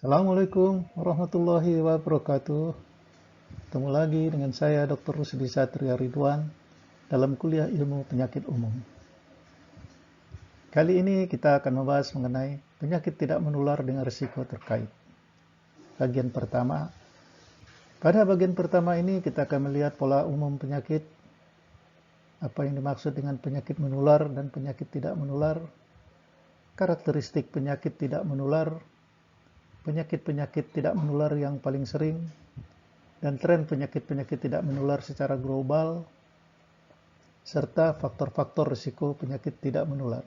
Assalamualaikum warahmatullahi wabarakatuh. Ketemu lagi dengan saya Dr. Rusdi Satria Ridwan dalam kuliah ilmu penyakit umum. Kali ini kita akan membahas mengenai penyakit tidak menular dengan risiko terkait. Bagian pertama. Pada bagian pertama ini kita akan melihat pola umum penyakit, apa yang dimaksud dengan penyakit menular dan penyakit tidak menular, karakteristik penyakit tidak menular, penyakit-penyakit tidak menular yang paling sering, dan tren penyakit-penyakit tidak menular secara global, serta faktor-faktor risiko penyakit tidak menular.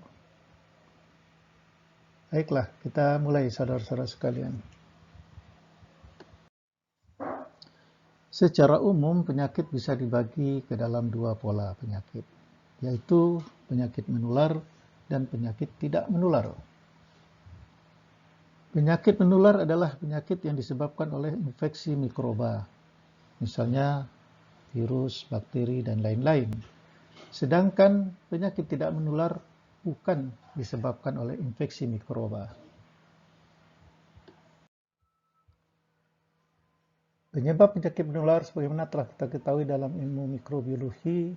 Baiklah, kita mulai saudara-saudara sekalian. Secara umum, penyakit bisa dibagi ke dalam dua pola penyakit, yaitu penyakit menular dan penyakit tidak menular. Penyakit menular adalah penyakit yang disebabkan oleh infeksi mikroba, misalnya virus, bakteri, dan lain-lain. Sedangkan penyakit tidak menular bukan disebabkan oleh infeksi mikroba. Penyebab penyakit menular sebagaimana telah kita ketahui dalam ilmu mikrobiologi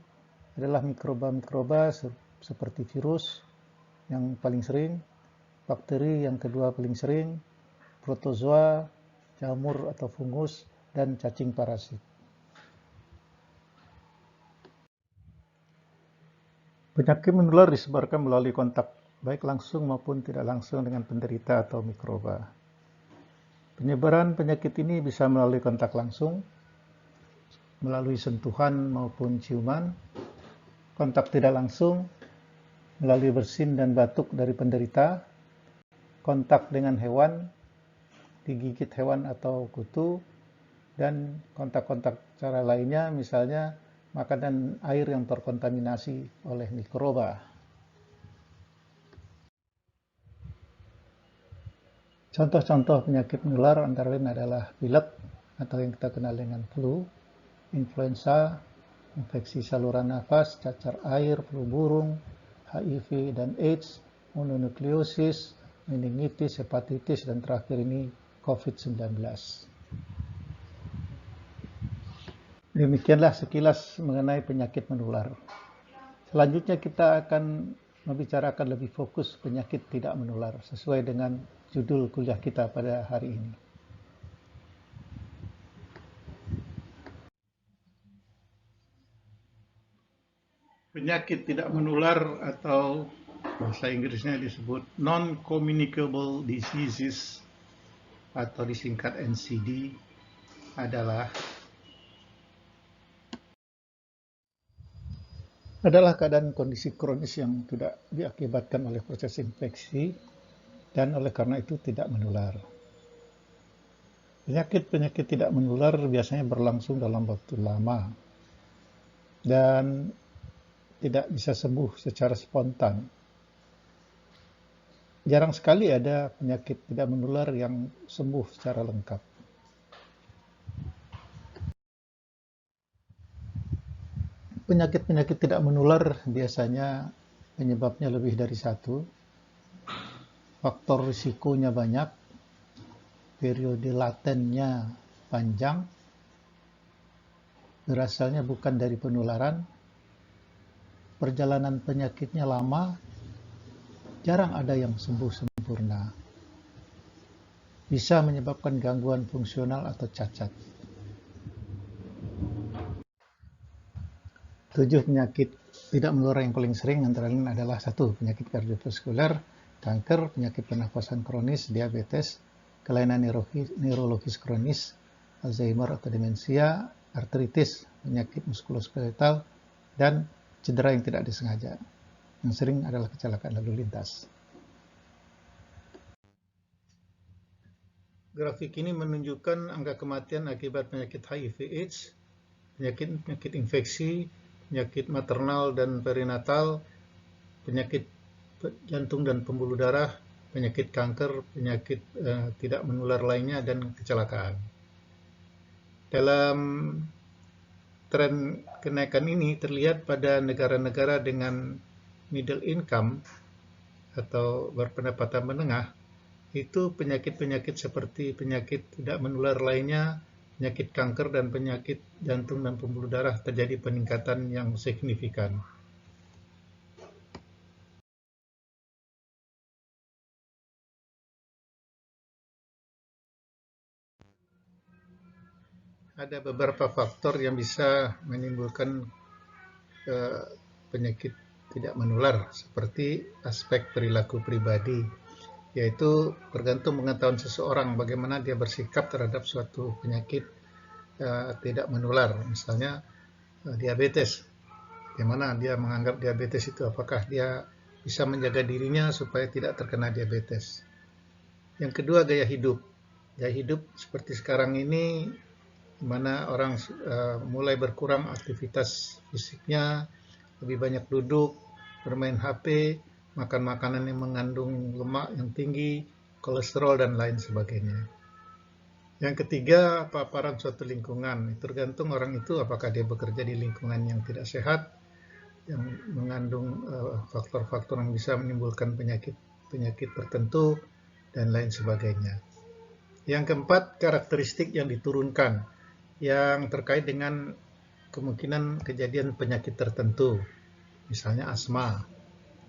adalah mikroba-mikroba seperti virus yang paling sering, bakteri yang kedua paling sering, protozoa, jamur atau fungus, dan cacing parasit. Penyakit menular disebarkan melalui kontak, baik langsung maupun tidak langsung dengan penderita atau mikroba. Penyebaran penyakit ini bisa melalui kontak langsung, melalui sentuhan maupun ciuman, kontak tidak langsung, melalui bersin dan batuk dari penderita, kontak dengan hewan, digigit hewan atau kutu, dan kontak-kontak cara lainnya, misalnya makanan air yang terkontaminasi oleh mikroba. Contoh-contoh penyakit menular antara lain adalah pilek atau yang kita kenal dengan flu, influenza, infeksi saluran nafas, cacar air, flu burung, HIV dan AIDS, mononukleosis, meningitis, hepatitis, dan terakhir ini COVID-19. Demikianlah sekilas mengenai penyakit menular. Selanjutnya kita akan membicarakan lebih fokus penyakit tidak menular sesuai dengan judul kuliah kita pada hari ini. Penyakit tidak menular atau bahasa Inggrisnya disebut non-communicable diseases atau disingkat NCD adalah keadaan kondisi kronis yang tidak diakibatkan oleh proses infeksi dan oleh karena itu tidak menular. Penyakit-penyakit tidak menular biasanya berlangsung dalam waktu lama dan tidak bisa sembuh secara spontan. Jarang sekali ada penyakit tidak menular yang sembuh secara lengkap. Penyakit-penyakit tidak menular biasanya penyebabnya lebih dari satu, faktor risikonya banyak, periode latennya panjang, berasalnya bukan dari penularan, perjalanan penyakitnya lama, jarang ada yang sembuh sempurna, bisa menyebabkan gangguan fungsional atau cacat. 7 penyakit tidak menular yang paling sering antara lain adalah 1. Penyakit kardiovaskular, kanker, penyakit pernafasan kronis, diabetes, kelainan neurologis kronis, Alzheimer atau demensia, artritis, penyakit muskuloskeletal, dan cedera yang tidak disengaja. Yang sering adalah kecelakaan lalu lintas. Grafik ini menunjukkan angka kematian akibat penyakit HIV/AIDS, penyakit infeksi, penyakit maternal dan perinatal, penyakit jantung dan pembuluh darah, penyakit kanker, penyakit tidak menular lainnya, dan kecelakaan. Dalam tren kenaikan ini terlihat pada negara-negara dengan middle income atau berpendapatan menengah, itu penyakit-penyakit seperti penyakit tidak menular lainnya, penyakit kanker dan penyakit jantung dan pembuluh darah terjadi peningkatan yang signifikan. Ada beberapa faktor yang bisa menimbulkan penyakit tidak menular, seperti aspek perilaku pribadi, yaitu tergantung pengetahuan seseorang bagaimana dia bersikap terhadap suatu penyakit tidak menular. Misalnya diabetes, bagaimana dia menganggap diabetes itu, apakah dia bisa menjaga dirinya supaya tidak terkena diabetes. Yang kedua, gaya hidup. Gaya hidup seperti sekarang ini, di mana orang mulai berkurang aktivitas fisiknya, lebih banyak duduk, bermain HP, makan makanan yang mengandung lemak yang tinggi, kolesterol, dan lain sebagainya. Yang ketiga, paparan suatu lingkungan. Tergantung orang itu apakah dia bekerja di lingkungan yang tidak sehat, yang mengandung faktor-faktor yang bisa menimbulkan penyakit tertentu, dan lain sebagainya. Yang keempat, karakteristik yang diturunkan, yang terkait dengan kemungkinan kejadian penyakit tertentu, misalnya asma,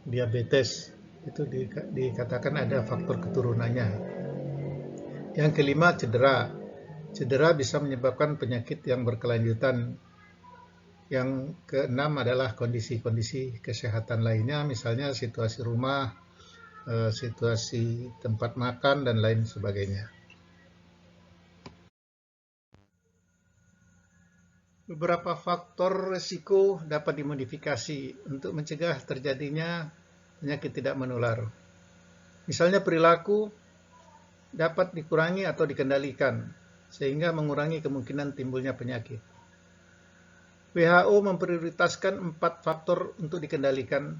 diabetes, itu dikatakan ada faktor keturunannya. Yang kelima, cedera. Cedera bisa menyebabkan penyakit yang berkelanjutan. Yang keenam adalah kondisi-kondisi kesehatan lainnya, misalnya situasi rumah, situasi tempat makan, dan lain sebagainya. Beberapa faktor risiko dapat dimodifikasi untuk mencegah terjadinya penyakit tidak menular. Misalnya perilaku dapat dikurangi atau dikendalikan, sehingga mengurangi kemungkinan timbulnya penyakit. WHO memprioritaskan 4 faktor untuk dikendalikan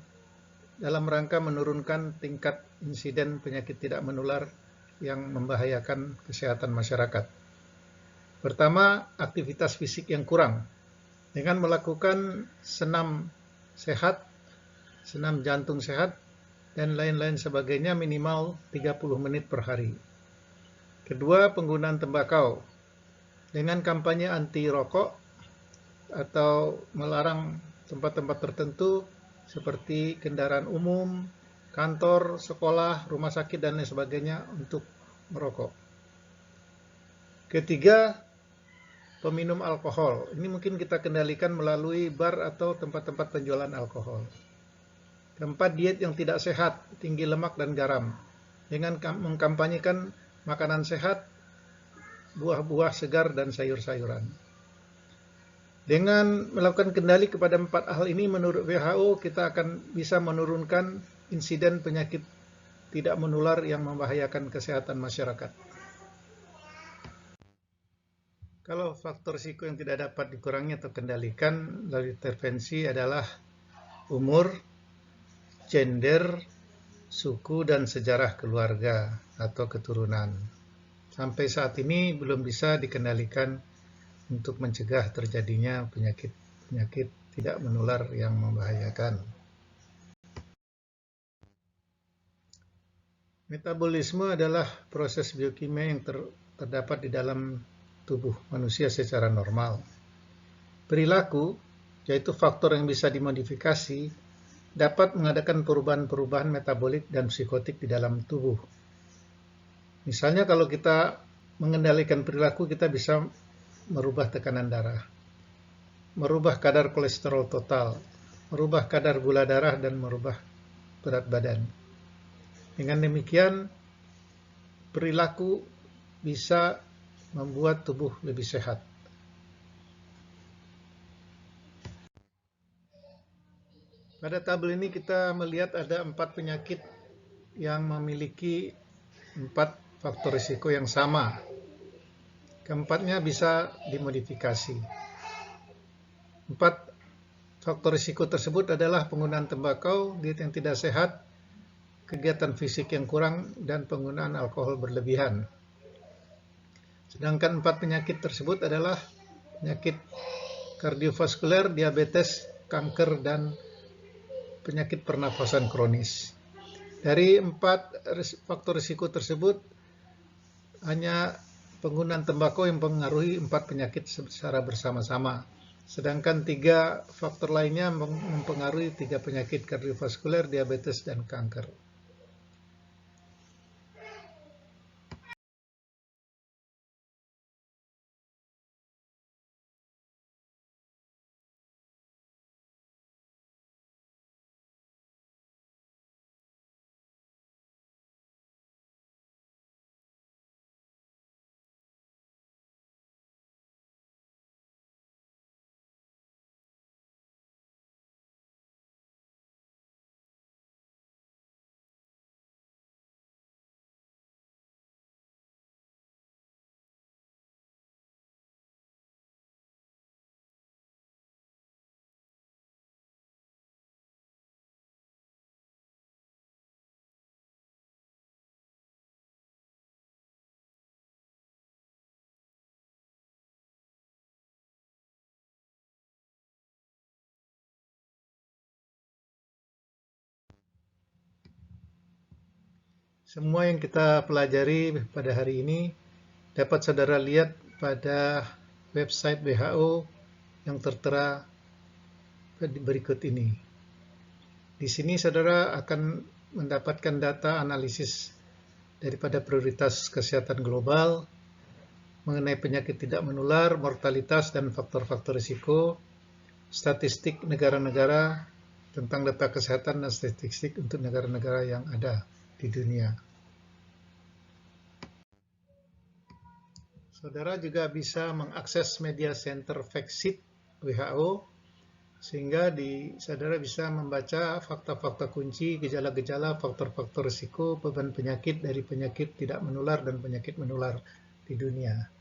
dalam rangka menurunkan tingkat insiden penyakit tidak menular yang membahayakan kesehatan masyarakat. Pertama, aktivitas fisik yang kurang. Dengan melakukan senam sehat, senam jantung sehat, dan lain-lain sebagainya minimal 30 menit per hari. Kedua, penggunaan tembakau. Dengan kampanye anti rokok atau melarang tempat-tempat tertentu seperti kendaraan umum, kantor, sekolah, rumah sakit, dan lain sebagainya untuk merokok. Ketiga, peminum alkohol. Ini mungkin kita kendalikan melalui bar atau tempat-tempat penjualan alkohol. Keempat, diet yang tidak sehat, tinggi lemak dan garam. Dengan mengkampanyekan makanan sehat, buah-buah segar, dan sayur-sayuran. Dengan melakukan kendali kepada 4 hal ini, menurut WHO, kita akan bisa menurunkan insiden penyakit tidak menular yang membahayakan kesehatan masyarakat. Kalau faktor risiko yang tidak dapat dikurangi atau kendalikan melalui intervensi adalah umur, gender, suku, dan sejarah keluarga atau keturunan. Sampai saat ini belum bisa dikendalikan untuk mencegah terjadinya penyakit tidak menular yang membahayakan. Metabolisme adalah proses biokimia yang terdapat di dalam tubuh manusia secara normal. Perilaku, yaitu faktor yang bisa dimodifikasi, dapat mengadakan perubahan-perubahan metabolik dan psikotik di dalam tubuh. Misalnya kalau kita mengendalikan perilaku, kita bisa merubah tekanan darah, merubah kadar kolesterol total, merubah kadar gula darah, dan merubah berat badan. Dengan demikian, perilaku bisa membuat tubuh lebih sehat. Pada tabel ini kita melihat ada 4 penyakit yang memiliki 4 faktor risiko yang sama. Keempatnya bisa dimodifikasi. 4 faktor risiko tersebut adalah penggunaan tembakau, diet yang tidak sehat, kegiatan fisik yang kurang, dan penggunaan alkohol berlebihan. Sedangkan 4 penyakit tersebut adalah penyakit kardiovaskuler, diabetes, kanker, dan penyakit pernafasan kronis. Dari 4 faktor risiko tersebut, hanya penggunaan tembakau yang mempengaruhi 4 penyakit secara bersama-sama. Sedangkan 3 faktor lainnya mempengaruhi 3 penyakit kardiovaskuler, diabetes, dan kanker. Semua yang kita pelajari pada hari ini dapat saudara lihat pada website WHO yang tertera berikut ini. Di sini saudara akan mendapatkan data analisis daripada prioritas kesehatan global mengenai penyakit tidak menular, mortalitas, dan faktor-faktor risiko, statistik negara-negara tentang data kesehatan dan statistik untuk negara-negara yang ada di dunia. Saudara juga bisa mengakses media center fact sheet WHO sehingga saudara bisa membaca fakta-fakta kunci, gejala-gejala, faktor-faktor risiko, beban penyakit dari penyakit tidak menular dan penyakit menular di dunia.